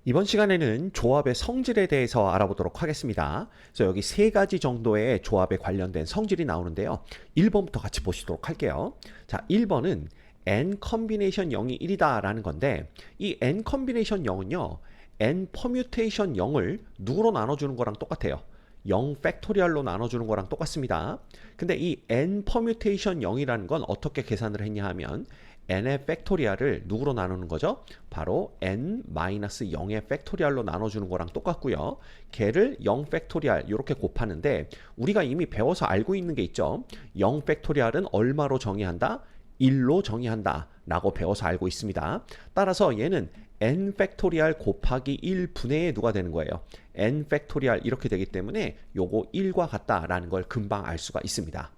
이번 시간에는 조합의 성질에 대해서 알아보도록 하겠습니다. 그래서 여기 세 가지 정도의 조합에 관련된 성질이 나오는데요. 1번부터 같이 보시도록 할게요. 자, 1번은 n 컨비네이션 0이 1이다 라는 건데, 이 n 컨비네이션 0은요 n 퍼뮤테이션 0을 누구로 나눠주는 거랑 똑같아요. 0 팩토리얼로 나눠주는 거랑 똑같습니다. 근데 이 n 퍼뮤테이션 0이라는 건 어떻게 계산을 했냐 하면 n의 팩토리얼을 누구로 나누는 거죠? 바로 n-0의 팩토리얼로 나눠주는 거랑 똑같고요. 걔를 0 팩토리얼 이렇게 곱하는데, 우리가 이미 배워서 알고 있는 게 있죠. 0 팩토리얼은 얼마로 정의한다? 1로 정의한다 라고 배워서 알고 있습니다. 따라서 얘는 n 팩토리얼 곱하기 1분의 누가 되는 거예요? n 팩토리얼 이렇게 되기 때문에 요거 1과 같다라는 걸 금방 알 수가 있습니다.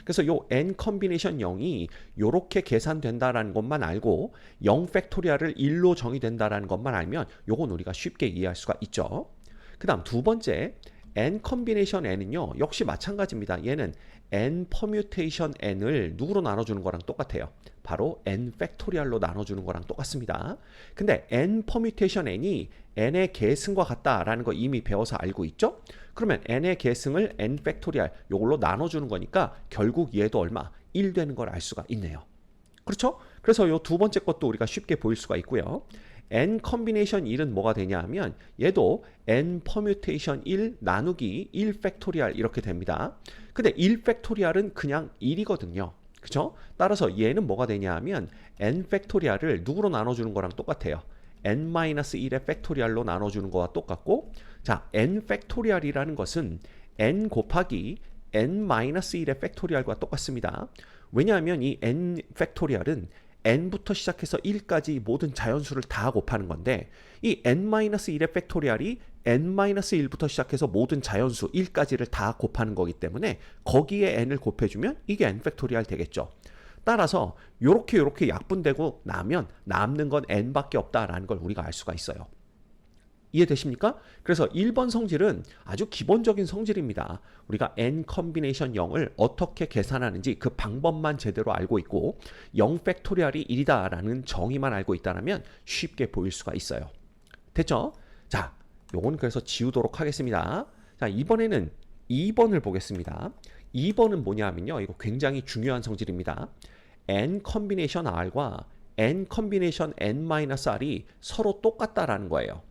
그래서 요 n 컨비네이션 0이 요렇게 계산된다라는 것만 알고 0 팩토리얼을 1로 정의된다라는 것만 알면 요건 우리가 쉽게 이해할 수가 있죠. 그 다음 두 번째 n 컨비네이션 n은요 역시 마찬가지입니다. 얘는 n 퍼뮤테이션 n을 누구로 나눠주는 거랑 똑같아요. 바로 n 팩토리얼로 나눠주는 거랑 똑같습니다. 근데 n 퍼뮤테이션 n이 n의 계승과 같다라는 거 이미 배워서 알고 있죠? 그러면 n의 계승을 n 팩토리얼 요걸로 나눠주는 거니까 결국 얘도 얼마? 1 되는 걸 알 수가 있네요. 그렇죠? 그래서 요 두 번째 것도 우리가 쉽게 보일 수가 있고요. n 컨비네이션 1은 뭐가 되냐 하면 얘도 n 퍼뮤테이션 1 나누기 1 팩토리얼 이렇게 됩니다. 근데 1 팩토리얼은 그냥 1이거든요. 그쵸? 따라서 얘는 뭐가 되냐 하면 n 팩토리얼을 누구로 나눠주는 거랑 똑같아요. n-1의 팩토리얼로 나눠주는 거와 똑같고, 자, n 팩토리얼이라는 것은 n 곱하기 n-1의 팩토리얼과 똑같습니다. 왜냐하면 이 n 팩토리얼은 n부터 시작해서 1까지 모든 자연수를 다 곱하는 건데, 이 n-1의 팩토리얼이 n-1부터 시작해서 모든 자연수 1까지를 다 곱하는 거기 때문에 거기에 n을 곱해주면 이게 n 팩토리얼 되겠죠. 따라서 요렇게 약분되고 나면 남는 건 n밖에 없다라는 걸 우리가 알 수가 있어요. 이해되십니까? 그래서 1번 성질은 아주 기본적인 성질입니다. 우리가 n 컨비네이션 0을 어떻게 계산하는지 그 방법만 제대로 알고 있고 0 팩토리얼이 1이다 라는 정의만 알고 있다면 쉽게 보일 수가 있어요. 됐죠? 자, 요건 그래서 지우도록 하겠습니다. 자, 이번에는 2번을 보겠습니다. 2번은 뭐냐면요, 이거 굉장히 중요한 성질입니다. n 컨비네이션 r과 n 컨비네이션 n-r이 서로 똑같다라는 거예요.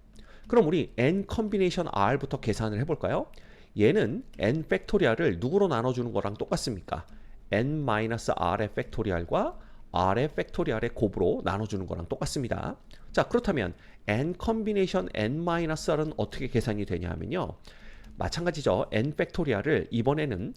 그럼 우리 n 컨비네이션 r부터 계산을 해볼까요? 얘는 n 팩토리얼을 누구로 나눠주는 거랑 똑같습니까? n-r의 팩토리얼과 r의 팩토리얼의 곱으로 나눠주는 거랑 똑같습니다. 자, 그렇다면 n 컨비네이션 n-r은 어떻게 계산이 되냐 하면요, 마찬가지죠. n 팩토리얼을 이번에는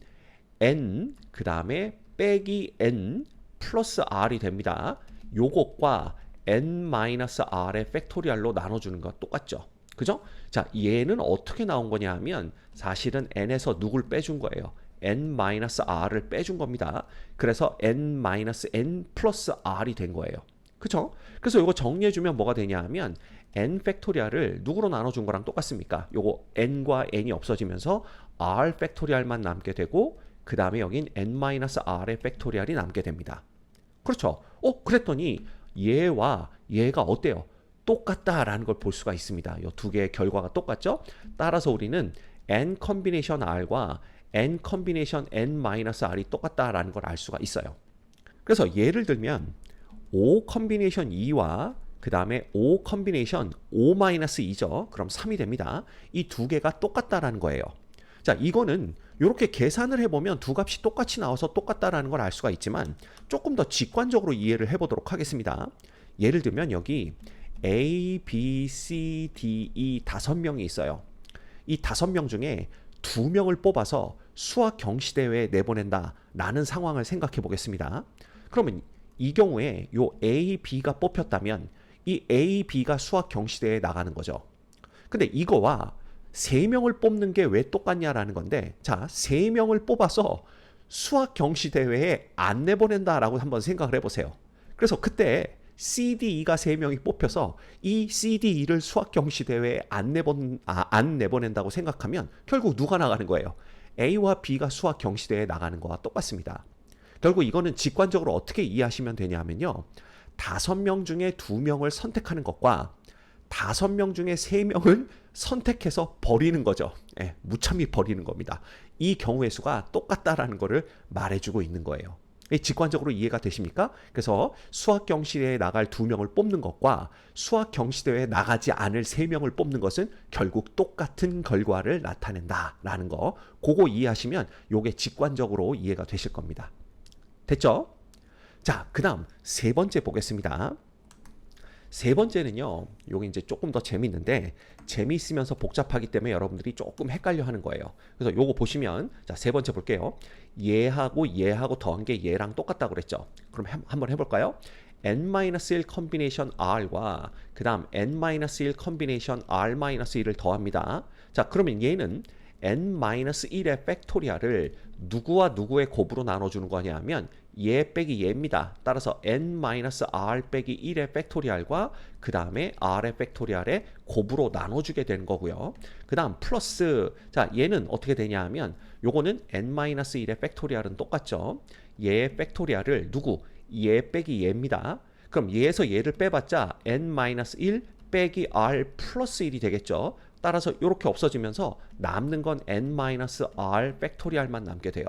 n 그 다음에 빼기 n 플러스 r이 됩니다. 요것과 n-r의 팩토리얼로 나눠주는 거 똑같죠. 그죠? 자, 얘는 어떻게 나온 거냐 하면 사실은 n에서 누굴 빼준 거예요. n-r을 빼준 겁니다. 그래서 n-n 플러스 r이 된 거예요. 그쵸? 그래서 이거 정리해주면 뭐가 되냐 하면 n 팩토리얼을 누구로 나눠준 거랑 똑같습니까? 요거 n과 n이 없어지면서 r 팩토리얼만 남게 되고, 그 다음에 여긴 n-r의 팩토리얼이 남게 됩니다. 그렇죠? 그랬더니 얘와 얘가 어때요? 똑같다라는 걸 볼 수가 있습니다. 이 두 개의 결과가 똑같죠? 따라서 우리는 n 컨비네이션 r과 n 컨비네이션 n-r이 똑같다라는 걸 알 수가 있어요. 그래서 예를 들면 O 컨비네이션 2와 그 다음에 O 컨비네이션 O-2죠. 그럼 3이 됩니다. 이 두 개가 똑같다라는 거예요. 자, 이거는 이렇게 계산을 해보면 두 값이 똑같이 나와서 똑같다라는 걸 알 수가 있지만 조금 더 직관적으로 이해를 해보도록 하겠습니다. 예를 들면 여기 A, B, C, D, E 5명이 있어요. 이 5명 중에 2명을 뽑아서 수학 경시대회에 내보낸다 라는 상황을 생각해 보겠습니다. 그러면 이 경우에 요 A, B가 뽑혔다면 이 A, B가 수학 경시대회에 나가는 거죠. 근데 이거와 3명을 뽑는 게 왜 똑같냐라는 건데, 자, 3명을 뽑아서 수학 경시대회에 안 내보낸다라고 한번 생각을 해보세요. 그래서 그때 CDE가 3명이 뽑혀서 이 CDE를 수학 경시대회에 안 내보낸다고 생각하면 결국 누가 나가는 거예요? A와 B가 수학 경시대회에 나가는 거와 똑같습니다. 결국 이거는 직관적으로 어떻게 이해하시면 되냐면요, 5명 중에 2명을 선택하는 것과 5명 중에 3명을 선택해서 버리는 거죠. 예, 무참히 버리는 겁니다. 이 경우의 수가 똑같다라는 것을 말해주고 있는 거예요. 직관적으로 이해가 되십니까? 그래서 수학 경시대회에 나갈 2명을 뽑는 것과 수학 경시대회에 나가지 않을 3명을 뽑는 것은 결국 똑같은 결과를 나타낸다라는 거. 그거 이해하시면 요게 직관적으로 이해가 되실 겁니다. 됐죠? 자, 그 다음 3번째 보겠습니다. 3번째는요, 요게 이제 조금 더 재밌는데, 재미있으면서 복잡하기 때문에 여러분들이 조금 헷갈려 하는 거예요. 그래서 요거 보시면, 자, 3번째 볼게요. 얘하고 더한 게 얘랑 똑같다고 그랬죠. 그럼 한번 해볼까요? n-1 컨비네이션 r과 그 다음 n-1 컨비네이션 r-1을 더합니다. 자, 그러면 얘는 n-1의 팩토리얼을 누구와 누구의 곱으로 나눠주는 거냐 하면 얘 빼기 얘입니다. 따라서 n-r 빼기 1의 팩토리얼과 그 다음에 r의 팩토리얼의 곱으로 나눠주게 되는 거고요. 그 다음 플러스, 자, 얘는 어떻게 되냐 하면 요거는 n-1의 팩토리얼은 똑같죠. 얘의 팩토리얼을 누구? 얘 빼기 얘입니다. 그럼 얘에서 얘를 빼봤자 n-1 빼기 r 플러스 1이 되겠죠. 따라서 이렇게 없어지면서 남는 건 n-r 팩토리얼만 남게 돼요.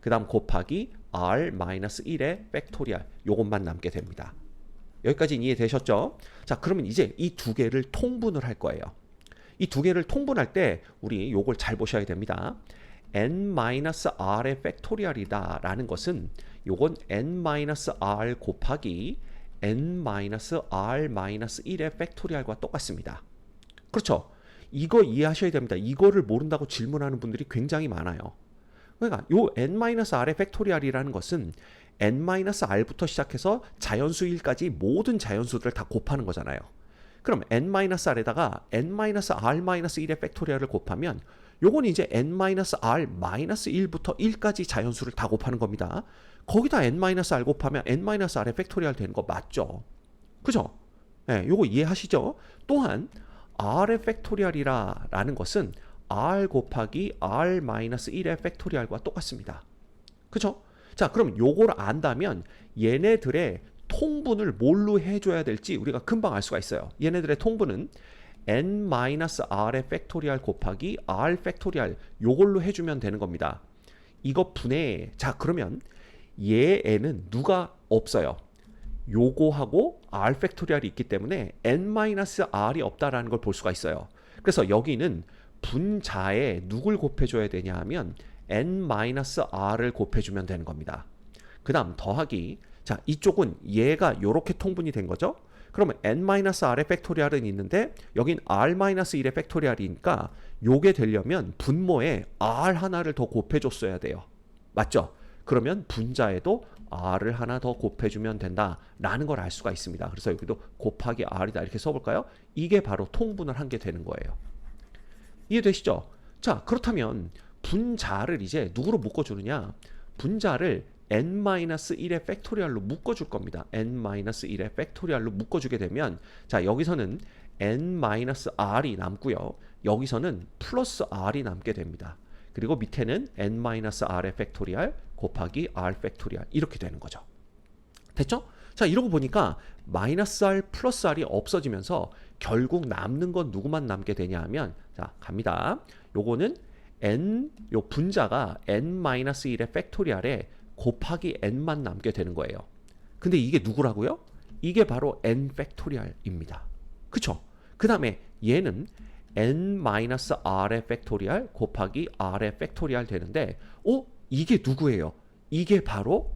그 다음 곱하기 r-1의 팩토리얼, 요것만 남게 됩니다. 여기까지 이해되셨죠? 자, 그러면 이제 이 두 개를 통분을 할 거예요. 이 두 개를 통분할 때 우리 요걸 잘 보셔야 됩니다. n-r의 팩토리얼이다 라는 것은 요건 n-r 곱하기 n-r-1의 팩토리얼과 똑같습니다. 그렇죠? 이거 이해하셔야 됩니다. 이거를 모른다고 질문하는 분들이 굉장히 많아요. 그러니까 요 n-r의 팩토리얼이라는 것은 n-r부터 시작해서 자연수 1까지 모든 자연수들을 다 곱하는 거잖아요. 그럼 n-r에다가 n-r-1의 팩토리얼을 곱하면 요건 이제 n-r-1부터 1까지 자연수를 다 곱하는 겁니다. 거기다 n-r 곱하면 n-r의 팩토리얼 되는 거 맞죠? 그죠? 네, 요거 이해하시죠? 또한 r의 팩토리얼이라는 것은 r 곱하기 r-1의 팩토리얼과 똑같습니다. 그죠? 자, 그럼 요걸 안다면 얘네들의 통분을 뭘로 해줘야 될지 우리가 금방 알 수가 있어요. 얘네들의 통분은 n-r의 팩토리얼 곱하기 r 팩토리얼 요걸로 해주면 되는 겁니다. 이거 분해. 자, 그러면 얘에는 누가 없어요? 요거하고 r 팩토리얼이 있기 때문에 n-r이 없다라는 걸 볼 수가 있어요. 그래서 여기는 분자에 누굴 곱해줘야 되냐 하면 n-r을 곱해주면 되는 겁니다. 그 다음 더하기. 자, 이쪽은 얘가 요렇게 통분이 된 거죠. 그러면 n-r의 팩토리얼은 있는데 여긴 r-1의 팩토리얼이니까 요게 되려면 분모에 r 하나를 더 곱해줬어야 돼요. 맞죠? 그러면 분자에도 r을 하나 더 곱해주면 된다라는 걸 알 수가 있습니다. 그래서 여기도 곱하기 r이다 이렇게 써볼까요? 이게 바로 통분을 한 게 되는 거예요. 이해되시죠? 자, 그렇다면 분자를 이제 누구로 묶어주느냐? 분자를 n-1의 팩토리얼로 묶어줄 겁니다. n-1의 팩토리얼로 묶어주게 되면 자, 여기서는 n-r이 남고요. 여기서는 플러스 r이 남게 됩니다. 그리고 밑에는 n-r의 팩토리얼 곱하기 r 팩토리얼 이렇게 되는 거죠. 됐죠? 자, 이러고 보니까 마이너스 r 플러스 r이 없어지면서 결국 남는 건 누구만 남게 되냐 하면 자, 갑니다. 요거는 요 분자가 n-1의 팩토리얼에 곱하기 n만 남게 되는 거예요. 근데 이게 누구라고요? 이게 바로 n 팩토리얼입니다. 그쵸? 그 다음에 얘는 n-r의 팩토리얼 곱하기 r의 팩토리얼 되는데 이게 누구예요? 이게 바로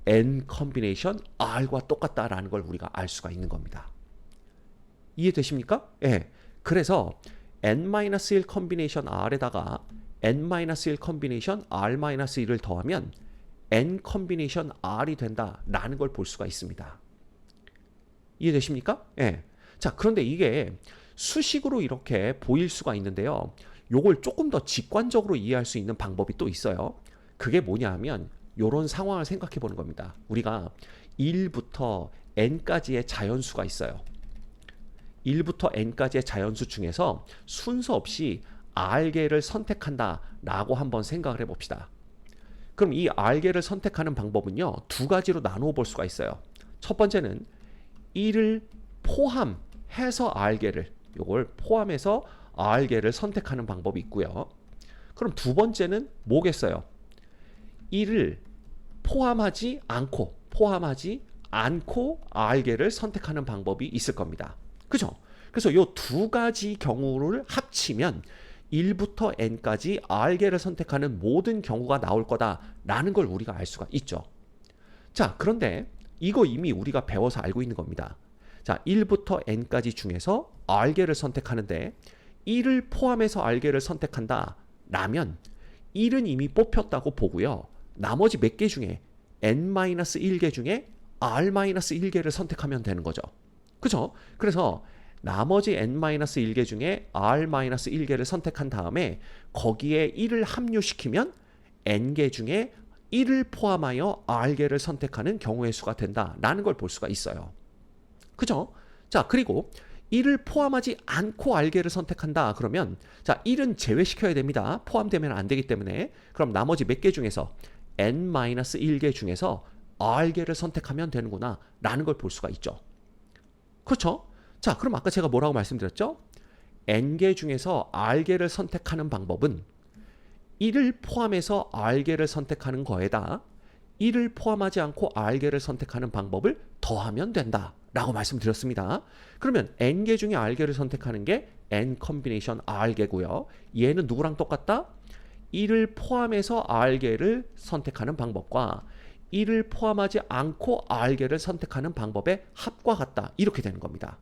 n 컨비네이션 r과 똑같다라는 걸 우리가 알 수가 있는 겁니다. 이해되십니까? 예. 그래서 n-1 컨비네이션 r에다가 n-1 컨비네이션 r-1을 더하면 n 컨비네이션 r이 된다라는 걸 볼 수가 있습니다. 이해되십니까? 예. 자, 그런데 이게 수식으로 이렇게 보일 수가 있는데요. 요걸 조금 더 직관적으로 이해할 수 있는 방법이 또 있어요. 그게 뭐냐 하면 요런 상황을 생각해 보는 겁니다. 우리가 1부터 n까지의 자연수가 있어요. 1부터 n까지의 자연수 중에서 순서 없이 r개를 선택한다라고 한번 생각을 해봅시다. 그럼 이 r개를 선택하는 방법은요, 두 가지로 나누어 볼 수가 있어요. 첫 번째는 1을 포함 해서 R개를 요걸 포함해서 R개를 선택하는 방법이 있고요. 그럼 두 번째는 뭐겠어요? 1을 포함하지 않고 R개를 선택하는 방법이 있을 겁니다. 그죠? 그래서 요 두 가지 경우를 합치면 1부터 n까지 R개를 선택하는 모든 경우가 나올 거다라는 걸 우리가 알 수가 있죠. 자, 그런데 이거 이미 우리가 배워서 알고 있는 겁니다. 자, 1부터 n까지 중에서 R개를 선택하는데 1을 포함해서 R개를 선택한다 라면 1은 이미 뽑혔다고 보고요. 나머지 몇 개 중에 n-1개 중에 R-1개를 선택하면 되는 거죠. 그죠? 그래서 나머지 n-1개 중에 R-1개를 선택한 다음에 거기에 1을 합류시키면 n개 중에 1을 포함하여 R개를 선택하는 경우의 수가 된다라는 걸 볼 수가 있어요. 그죠? 자, 그리고 1을 포함하지 않고 R개를 선택한다 그러면 자, 1은 제외시켜야 됩니다. 포함되면 안 되기 때문에. 그럼 나머지 몇 개 중에서 n-1개 중에서 R개를 선택하면 되는구나 라는 걸 볼 수가 있죠. 그렇죠? 자, 그럼 아까 제가 뭐라고 말씀드렸죠? n개 중에서 R개를 선택하는 방법은 1을 포함해서 R개를 선택하는 거에다 1을 포함하지 않고 R개를 선택하는 방법을 더하면 된다 라고 말씀드렸습니다. 그러면 n개 중에 R개를 선택하는 게 n 컨비네이션 R개고요. 얘는 누구랑 똑같다? 1을 포함해서 R개를 선택하는 방법과 1을 포함하지 않고 R개를 선택하는 방법의 합과 같다. 이렇게 되는 겁니다.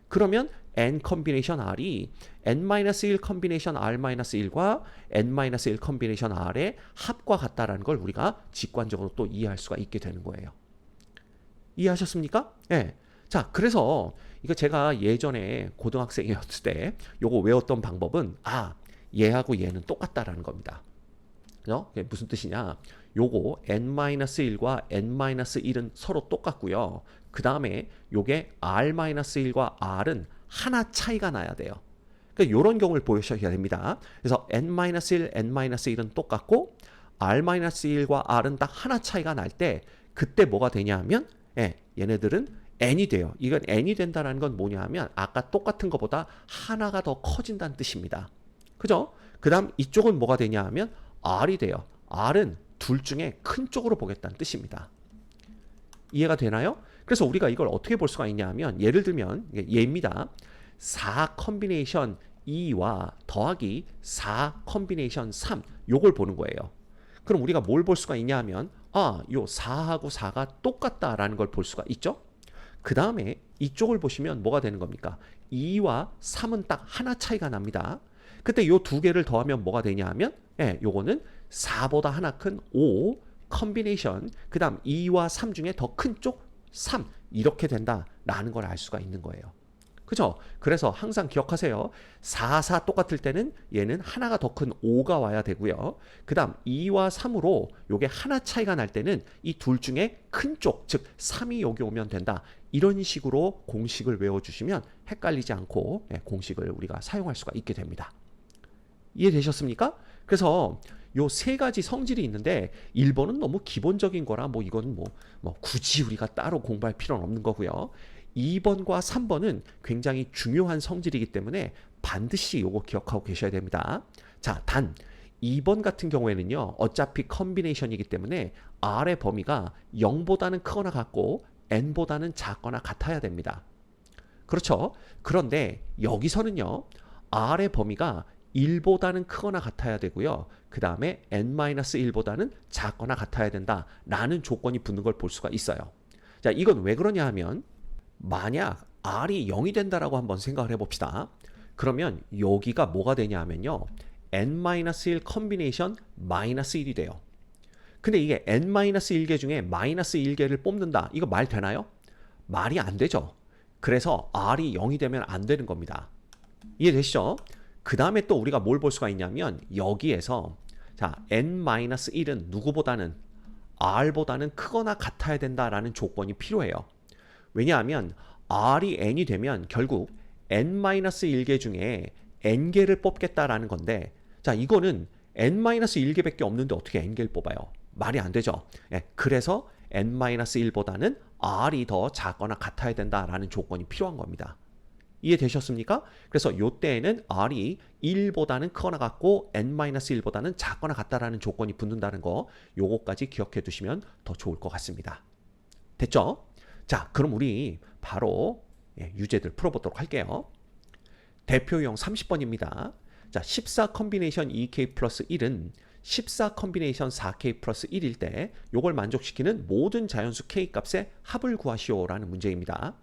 그러면 n 컨비네이션 R이 n-1 컨비네이션 R-1과 n-1 컨비네이션 R의 합과 같다라는 걸 우리가 직관적으로 또 이해할 수가 있게 되는 거예요. 이해하셨습니까? 네. 자, 그래서 이거 제가 예전에 고등학생이었을 때 요거 외웠던 방법은 얘하고 얘는 똑같다라는 겁니다. 그게 무슨 뜻이냐? 요거 n-1과 n-1은 서로 똑같고요. 그 다음에 요게 r-1과 r은 하나 차이가 나야 돼요. 그러니까 이런 경우를 보셔야 됩니다. 그래서 n-1, n-1은 똑같고 r-1과 r은 딱 하나 차이가 날 때 그때 뭐가 되냐 하면 얘네들은 n이 돼요. 이건 n이 된다는 건 뭐냐 하면 아까 똑같은 것보다 하나가 더 커진다는 뜻입니다. 그죠? 그 다음 이쪽은 뭐가 되냐 하면 r이 돼요. r은 둘 중에 큰 쪽으로 보겠다는 뜻입니다. 이해가 되나요? 그래서 우리가 이걸 어떻게 볼 수가 있냐 하면 예를 들면 얘입니다. 4 컨비네이션 2와 더하기 4 컨비네이션 3 요걸 보는 거예요. 그럼 우리가 뭘 볼 수가 있냐 하면 요 4하고 4가 똑같다라는 걸 볼 수가 있죠. 그 다음에 이쪽을 보시면 뭐가 되는 겁니까? 2와 3은 딱 하나 차이가 납니다. 그때 요 두 개를 더하면 뭐가 되냐 하면 요거는 4보다 하나 큰 5 컨비네이션 그 다음 2와 3 중에 더 큰 쪽 3 이렇게 된다라는 걸 알 수가 있는 거예요. 그죠? 그래서 항상 기억하세요. 4, 4 똑같을 때는 얘는 하나가 더 큰 5가 와야 되고요. 그 다음 2와 3으로 요게 하나 차이가 날 때는 이 둘 중에 큰 쪽, 즉 3이 여기 오면 된다. 이런 식으로 공식을 외워주시면 헷갈리지 않고 공식을 우리가 사용할 수가 있게 됩니다. 이해되셨습니까? 그래서 요 세 가지 성질이 있는데 1번은 너무 기본적인 거라 이건 굳이 우리가 따로 공부할 필요는 없는 거고요. 2번과 3번은 굉장히 중요한 성질이기 때문에 반드시 요거 기억하고 계셔야 됩니다. 자, 단 2번 같은 경우에는요. 어차피 컨비네이션이기 때문에 R의 범위가 0보다는 크거나 같고 n보다는 작거나 같아야 됩니다. 그렇죠? 그런데 여기서는요. R의 범위가 1보다는 크거나 같아야 되고요. 그 다음에 n-1보다는 작거나 같아야 된다라는 조건이 붙는 걸 볼 수가 있어요. 자, 이건 왜 그러냐 하면 만약 R이 0이 된다라고 한번 생각을 해봅시다. 그러면 여기가 뭐가 되냐 하면요. n-1 컨비네이션 -1이 돼요. 근데 이게 n-1개 중에 -1개를 뽑는다. 이거 말 되나요? 말이 안 되죠. 그래서 R이 0이 되면 안 되는 겁니다. 이해되시죠? 그 다음에 또 우리가 뭘 볼 수가 있냐면 여기에서 자 n-1은 누구보다는 r보다는 크거나 같아야 된다라는 조건이 필요해요. 왜냐하면 r이 n이 되면 결국 n-1개 중에 n개를 뽑겠다라는 건데 자 이거는 n-1개밖에 없는데 어떻게 n개를 뽑아요? 말이 안 되죠. 그래서 n-1보다는 r이 더 작거나 같아야 된다라는 조건이 필요한 겁니다. 이해되셨습니까? 그래서 요때에는 r이 1보다는 크거나 같고 n-1보다는 작거나 같다라는 조건이 붙는다는 거 요거까지 기억해 두시면 더 좋을 것 같습니다. 됐죠? 자, 그럼 우리 바로 유제들 풀어보도록 할게요. 대표용 30번입니다. 자, 14 컨비네이션 2k 플러스 1은 14 컨비네이션 4k 플러스 1일 때 요걸 만족시키는 모든 자연수 k 값의 합을 구하시오라는 문제입니다.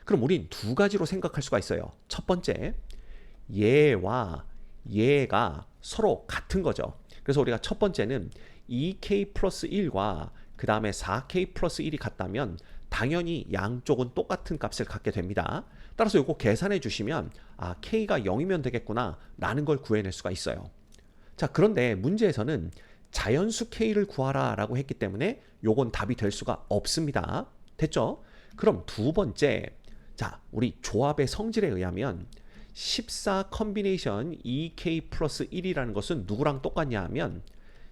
그럼 우린 두 가지로 생각할 수가 있어요. 첫 번째, 얘와 얘가 서로 같은 거죠. 그래서 우리가 첫 번째는 2k 플러스 1과 그 다음에 4k 플러스 1이 같다면 당연히 양쪽은 똑같은 값을 갖게 됩니다. 따라서 이거 계산해 주시면 아, k가 0이면 되겠구나 라는 걸 구해낼 수가 있어요. 자, 그런데 문제에서는 자연수 k를 구하라 라고 했기 때문에 요건 답이 될 수가 없습니다. 됐죠? 그럼 두 번째, 자, 우리 조합의 성질에 의하면 14 컨비네이션 2k 플러스 1이라는 것은 누구랑 똑같냐 하면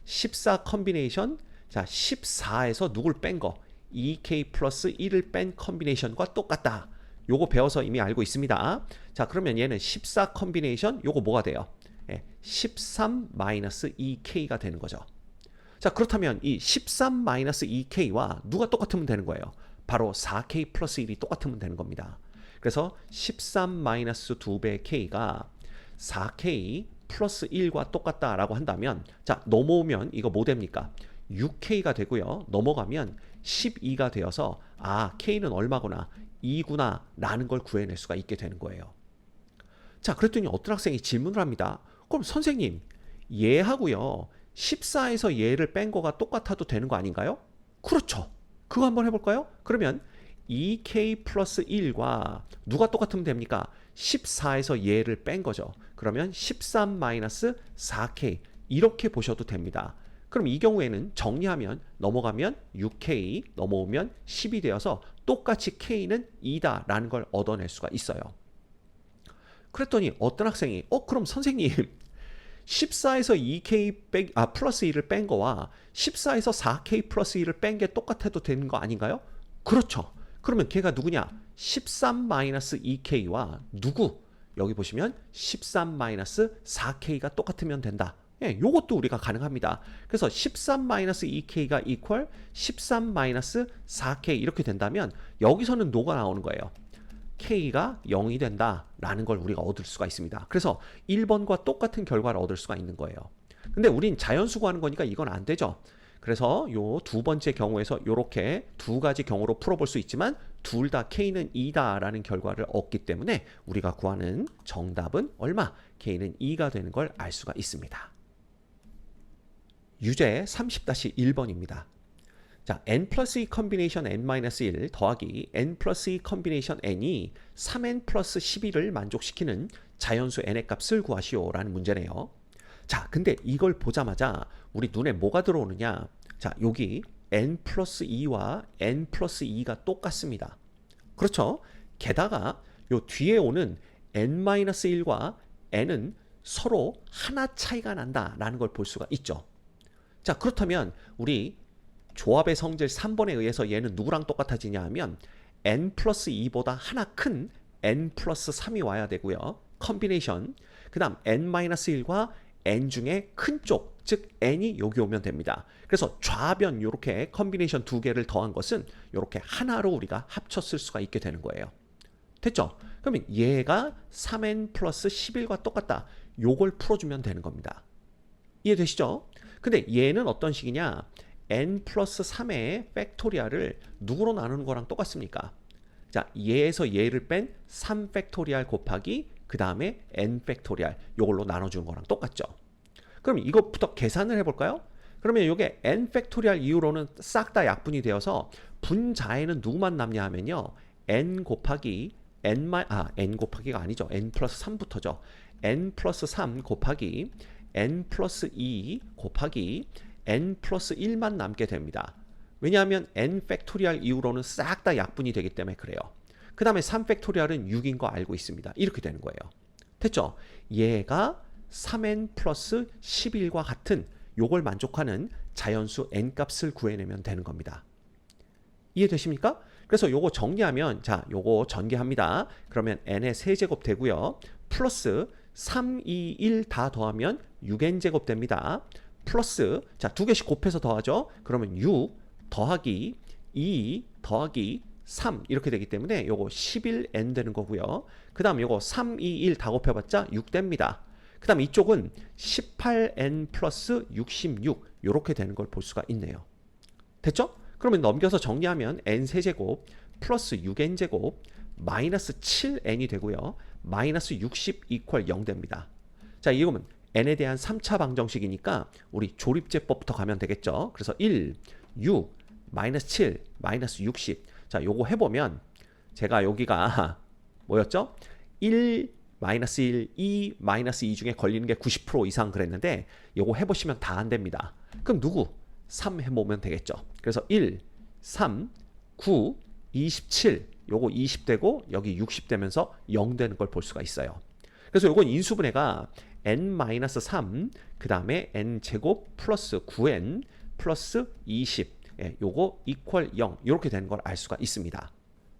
14 컨비네이션, 자, 14에서 누굴 뺀 거 2k 플러스 1을 뺀 컨비네이션과 똑같다. 요거 배워서 이미 알고 있습니다. 자, 그러면 얘는 14 컨비네이션 요거 뭐가 돼요? 13-2k가 되는 거죠. 자, 그렇다면 이 13-2k와 누가 똑같으면 되는 거예요? 바로 4k 플러스 1이 똑같으면 되는 겁니다. 그래서 13-2배의 k가 4k 플러스 1과 똑같다라고 한다면 자, 넘어오면 이거 뭐 됩니까? 6k가 되고요. 넘어가면 12가 되어서 아, k는 얼마구나? 2구나 라는 걸 구해낼 수가 있게 되는 거예요. 자, 그랬더니 어떤 학생이 질문을 합니다. 그럼 선생님, 얘하고요 14에서 얘를 뺀 거가 똑같아도 되는 거 아닌가요? 그렇죠. 그거 한번 해볼까요? 그러면 2k 플러스 1과 누가 똑같으면 됩니까? 14에서 얘를 뺀 거죠. 그러면 13-4k 이렇게 보셔도 됩니다. 그럼 이 경우에는 정리하면 넘어가면 6k, 넘어오면 10이 되어서 똑같이 k는 2다 라는 걸 얻어낼 수가 있어요. 그랬더니 어떤 학생이 그럼 선생님 14에서 2k 플러스 1을 뺀 거와 14에서 4k 플러스 1을 뺀 게 똑같아도 되는 거 아닌가요? 그렇죠. 그러면 걔가 누구냐? 13-2k와 누구? 여기 보시면 13-4k가 똑같으면 된다. 예, 요것도 우리가 가능합니다. 그래서 13-2k가 equal 13-4k 이렇게 된다면 여기서는 뭐가 나오는 거예요? k가 0이 된다라는 걸 우리가 얻을 수가 있습니다. 그래서 1번과 똑같은 결과를 얻을 수가 있는 거예요. 근데 우린 자연수 구하는 거니까 이건 안 되죠. 그래서 요 두 번째 경우에서 요렇게 두 가지 경우로 풀어볼 수 있지만 둘 다 k는 2다라는 결과를 얻기 때문에 우리가 구하는 정답은 얼마? k는 2가 되는 걸 알 수가 있습니다. 유제 30-1번입니다. 자, n 플러스 2 컨비네이션 n-1 더하기 n 플러스 2 컨비네이션 n이 3n 플러스 11을 만족시키는 자연수 n의 값을 구하시오라는 문제네요. 자, 근데 이걸 보자마자 우리 눈에 뭐가 들어오느냐? 자, 여기 n 플러스 2와 n 플러스 2가 똑같습니다. 그렇죠? 게다가 요 뒤에 오는 n-1과 n은 서로 하나 차이가 난다라는 걸 볼 수가 있죠. 자, 그렇다면 우리 조합의 성질 3번에 의해서 얘는 누구랑 똑같아지냐 하면 n 플러스 2보다 하나 큰 n 플러스 3이 와야 되고요. 컨비네이션. 그 다음 n-1과 n 중에 큰 쪽, 즉 n이 여기 오면 됩니다. 그래서 좌변 이렇게 컨비네이션 두 개를 더한 것은 이렇게 하나로 우리가 합쳤을 수가 있게 되는 거예요. 됐죠? 그러면 얘가 3n 플러스 11과 똑같다. 요걸 풀어주면 되는 겁니다. 이해되시죠? 근데 얘는 어떤 식이냐? n 플러스 3의 팩토리얼을 누구로 나누는 거랑 똑같습니까? 자, 얘에서 얘를 뺀 3 팩토리얼 곱하기 그 다음에 n 팩토리얼 요걸로 나눠주는 거랑 똑같죠. 그럼 이것부터 계산을 해볼까요? 그러면 이게 n 팩토리얼 이후로는 싹 다 약분이 되어서 분자에는 누구만 남냐 하면요. n 곱하기 n 곱하기가 아니죠. n 플러스 3부터죠. n 플러스 3 곱하기 n 플러스 2 곱하기 n 플러스 1만 남게 됩니다. 왜냐하면 n 팩토리얼 이후로는 싹 다 약분이 되기 때문에 그래요. 그 다음에 3 팩토리얼은 6인 거 알고 있습니다. 이렇게 되는 거예요. 됐죠? 얘가 3n 플러스 11과 같은 요걸 만족하는 자연수 n 값을 구해내면 되는 겁니다. 이해되십니까? 그래서 요거 정리하면 자, 요거 전개합니다. 그러면 n의 세제곱 되고요. 플러스 3, 2, 1 다 더하면 6n제곱 됩니다. 플러스 자, 두 개씩 곱해서 더하죠. 그러면 6 더하기 2 더하기 3 이렇게 되기 때문에 요거 11n 되는 거고요. 그 다음 요거 3, 2, 1 다 곱해봤자 6 됩니다. 그 다음 이쪽은 18n 플러스 66 이렇게 되는 걸 볼 수가 있네요. 됐죠? 그러면 넘겨서 정리하면 n 세제곱 플러스 6n제곱 마이너스 7n이 되고요. 마이너스 60 이퀄 0 됩니다. 자, 이거면 n에 대한 3차 방정식이니까 우리 조립제법부터 가면 되겠죠. 그래서 1, 6, 마이너스 7, 마이너스 60. 자, 요거 해보면 제가 여기가 뭐였죠? 1, 마이너스 1, 2, 마이너스 2 중에 걸리는 게 90% 이상 그랬는데 요거 해보시면 다 안 됩니다. 그럼 누구? 3 해보면 되겠죠. 그래서 1, 3, 9, 27 요거 20 되고 여기 60 되면서 0 되는 걸 볼 수가 있어요. 그래서 요건 인수분해가 n-3 그 다음에 n제곱 플러스 9n 플러스 20 요거 이퀄 0 이렇게 되는 걸 알 수가 있습니다.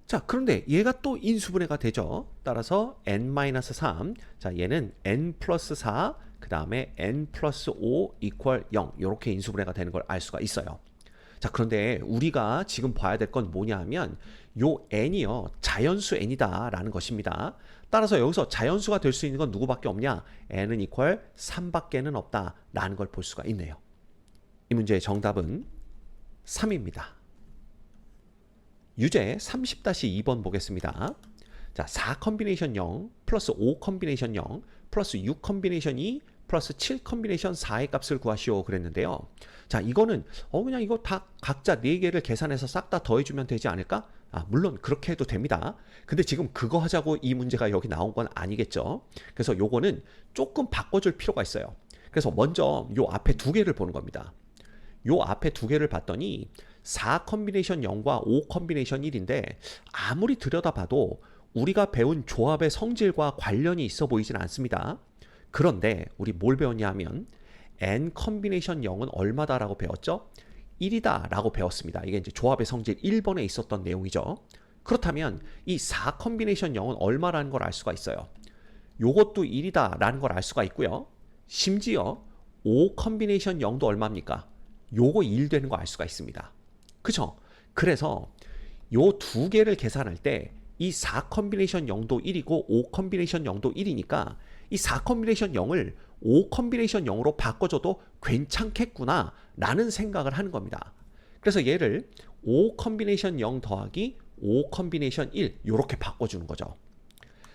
자, 그런데 얘가 또 인수분해가 되죠. 따라서 n-3 자, 얘는 n 플러스 4 그 다음에 n 플러스 5 이퀄 0 이렇게 인수분해가 되는 걸 알 수가 있어요. 자, 그런데 우리가 지금 봐야 될 건 뭐냐 하면 요 n이요 자연수 n이다 라는 것입니다. 따라서 여기서 자연수가 될 수 있는 건 누구밖에 없냐? n은 이퀄 3밖에는 없다 라는 걸 볼 수가 있네요. 이 문제의 정답은 3입니다. 유제 30-2번 보겠습니다. 자, 4 컨비네이션 0 플러스 5 컨비네이션 0 플러스 6 컨비네이션 2 플러스 7 컨비네이션 4의 값을 구하시오 그랬는데요. 자, 이거는 그냥 이거 다 각자 4개를 계산해서 싹 다 더해주면 되지 않을까? 물론 그렇게 해도 됩니다. 근데 지금 그거 하자고 이 문제가 여기 나온 건 아니겠죠. 그래서 요거는 조금 바꿔줄 필요가 있어요. 그래서 먼저 요 앞에 2개를 보는 겁니다. 요 앞에 2개를 봤더니 4 컨비네이션 0과 5 컨비네이션 1인데 아무리 들여다봐도 우리가 배운 조합의 성질과 관련이 있어 보이진 않습니다. 그런데 우리 뭘 배웠냐 하면 n 컨비네이션 0은 얼마다라고 배웠죠? 1이다 라고 배웠습니다. 이게 이제 조합의 성질 1번에 있었던 내용이죠. 그렇다면 이 4 컨비네이션 0은 얼마라는 걸 알 수가 있어요. 요것도 1이다 라는 걸 알 수가 있고요. 심지어 5 컨비네이션 0도 얼마입니까? 요거 1 되는 거 알 수가 있습니다. 그쵸? 그래서 요 2개를 계산할 때 이 4 컨비네이션 0도 1이고 5 컨비네이션 0도 1이니까 이 4 컨비네이션 0을 5 컨비네이션 0으로 바꿔줘도 괜찮겠구나 라는 생각을 하는 겁니다. 그래서 얘를 5 컨비네이션 0 더하기 5 컨비네이션 1 이렇게 바꿔주는 거죠.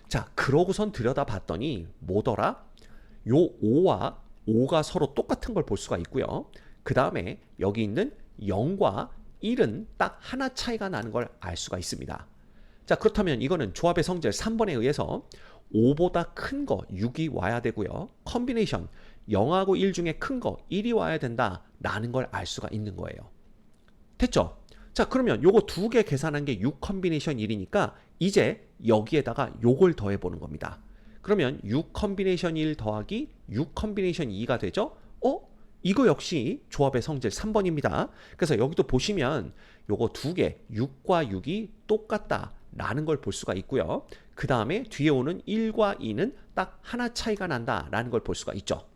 자, 그러고선 들여다봤더니 뭐더라? 요 5와 5가 서로 똑같은 걸 볼 수가 있고요. 그 다음에 여기 있는 0과 1은 딱 하나 차이가 나는 걸 알 수가 있습니다. 자, 그렇다면 이거는 조합의 성질 3번에 의해서 5보다 큰 거 6이 와야 되고요. 컨비네이션 0하고 1 중에 큰 거 1이 와야 된다라는 걸 알 수가 있는 거예요. 됐죠? 자, 그러면 요거 2개 계산한 게 6 컨비네이션 1이니까 이제 여기에다가 요걸 더해 보는 겁니다. 그러면 6 컨비네이션 1 더하기 6 컨비네이션 2가 되죠? 이거 역시 조합의 성질 3번입니다. 그래서 여기도 보시면 요거 2개 6과 6이 똑같다 라는 걸 볼 수가 있고요. 그 다음에 뒤에 오는 1과 2는 딱 하나 차이가 난다 라는 걸 볼 수가 있죠.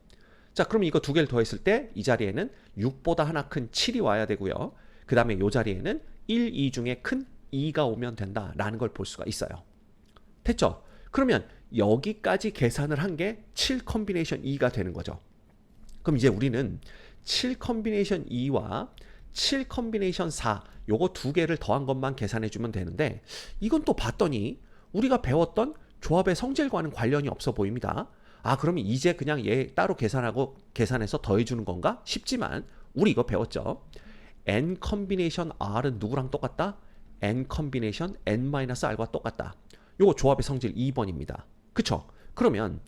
자, 그럼 이거 2개를 더했을 때 이 자리에는 6보다 하나 큰 7이 와야 되고요. 그 다음에 이 자리에는 1, 2 중에 큰 2가 오면 된다 라는 걸 볼 수가 있어요. 됐죠? 그러면 여기까지 계산을 한 게 7 컨비네이션 2가 되는 거죠. 그럼 이제 우리는 7 컨비네이션 2와 7 컨비네이션 4 요거 2개를 더한 것만 계산해 주면 되는데 이건 또 봤더니 우리가 배웠던 조합의 성질과는 관련이 없어 보입니다. 그러면 이제 그냥 얘 따로 계산해서 더해 주는 건가 싶지만 우리 이거 배웠죠. n 컨비네이션 r은 누구랑 똑같다? n 컨비네이션 n-r과 똑같다. 요거 조합의 성질 2번입니다. 그쵸? 그러면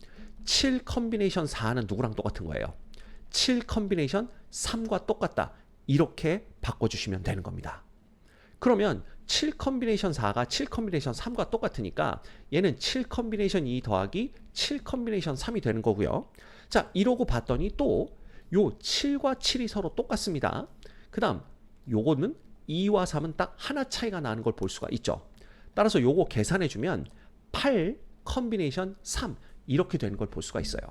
7 컨비네이션 4는 누구랑 똑같은 거예요? 7 컨비네이션 3과 똑같다. 이렇게 바꿔주시면 되는 겁니다. 그러면 7 컨비네이션 4가 7 컨비네이션 3과 똑같으니까 얘는 7 컨비네이션 2 더하기 7 컨비네이션 3이 되는 거고요. 자, 이러고 봤더니 또 요 7과 7이 서로 똑같습니다. 그 다음 요거는 2와 3은 딱 하나 차이가 나는 걸 볼 수가 있죠. 따라서 요거 계산해 주면 8 컨비네이션 3 이렇게 되는 걸 볼 수가 있어요.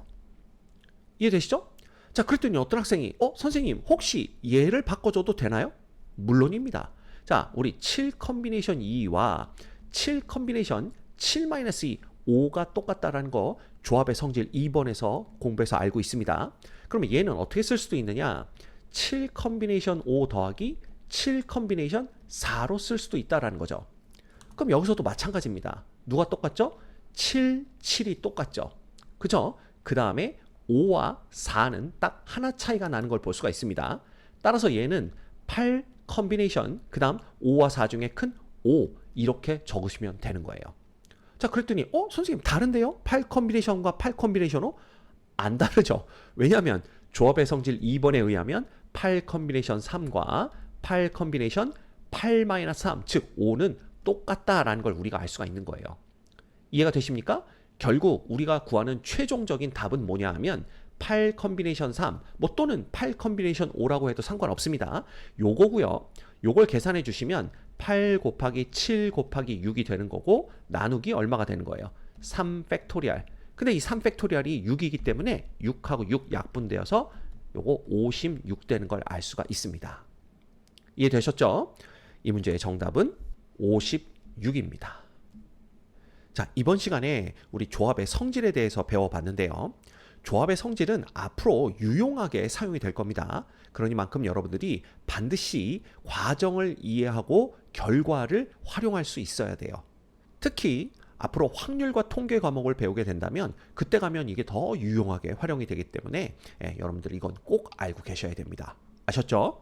이해되시죠? 자, 그랬더니 어떤 학생이 선생님 혹시 얘를 바꿔줘도 되나요? 물론입니다. 자, 우리 7 컨비네이션 2와 7 컨비네이션 7-2 5가 똑같다라는 거 조합의 성질 2번에서 공부해서 알고 있습니다. 그러면 얘는 어떻게 쓸 수도 있느냐? 7 컨비네이션 5 더하기 7 컨비네이션 4로 쓸 수도 있다라는 거죠. 그럼 여기서도 마찬가지입니다. 누가 똑같죠? 7, 7이 똑같죠. 그죠? 그 다음에 5와 4는 딱 하나 차이가 나는 걸 볼 수가 있습니다. 따라서 얘는 8 컨비네이션 그 다음 5와 4 중에 큰 5 이렇게 적으시면 되는 거예요. 자, 그랬더니 선생님 다른데요? 8 컨비네이션과 8 컨비네이션 5? 안 다르죠. 왜냐하면 조합의 성질 2번에 의하면 8 컨비네이션 3과 8 컨비네이션 8-3 즉 5는 똑같다라는 걸 우리가 알 수가 있는 거예요. 이해가 되십니까? 결국 우리가 구하는 최종적인 답은 뭐냐 하면 8 컨비네이션 3 뭐 또는 8 컨비네이션 5라고 해도 상관없습니다. 요거고요. 요걸 계산해 주시면 8 곱하기 7 곱하기 6이 되는 거고 나누기 얼마가 되는 거예요? 3 팩토리얼. 근데 이 3 팩토리얼이 6이기 때문에 6하고 6 약분되어서 요거 56 되는 걸 알 수가 있습니다. 이해되셨죠? 이 문제의 정답은 56입니다. 자, 이번 시간에 우리 조합의 성질에 대해서 배워봤는데요. 조합의 성질은 앞으로 유용하게 사용이 될 겁니다. 그러니만큼 여러분들이 반드시 과정을 이해하고 결과를 활용할 수 있어야 돼요. 특히 앞으로 확률과 통계 과목을 배우게 된다면 그때 가면 이게 더 유용하게 활용이 되기 때문에 여러분들 이건 꼭 알고 계셔야 됩니다. 아셨죠?